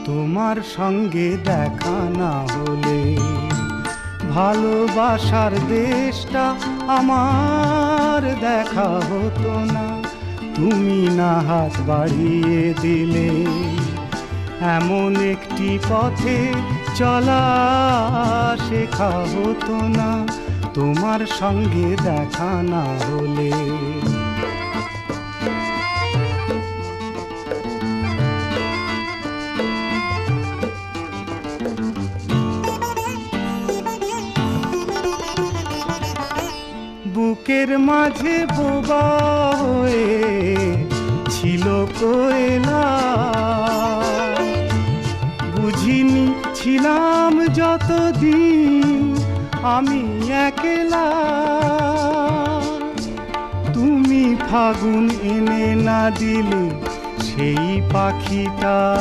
তোমার সঙ্গে দেখা না হলে ভালোবাসার দেশটা আমার দেখা হতো না। তুমি না হাত বাড়িয়ে দিলে এমন একটি পথে চলা শেখা হতো না তোমার সঙ্গে দেখা না হলে। বুকের মাঝে বোবা হয়ে ছিল কোয়েলা, বুঝিনি ছিলাম যতদিন আমি একলা। তুমি ফাগুন এনে না দিলে সেই পাখিটা